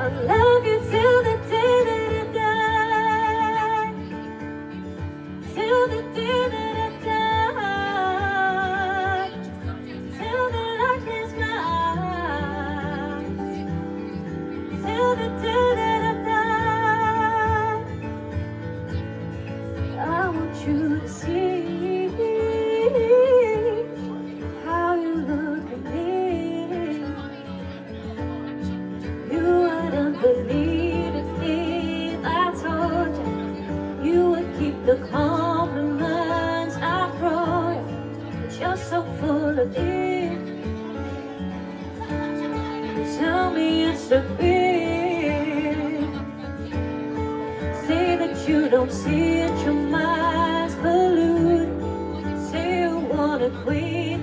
I'll love you till the day that I die. Till the day that I die. Till the light hits my eyes. Till the day that I die. I want you to see how you look at me. You wouldn't believe it if I told you. You would keep the compliments I throw you, but you're so full of it. You tell me it's a bit. Say that you don't see it, your mind's polluted. Say you wanna quit.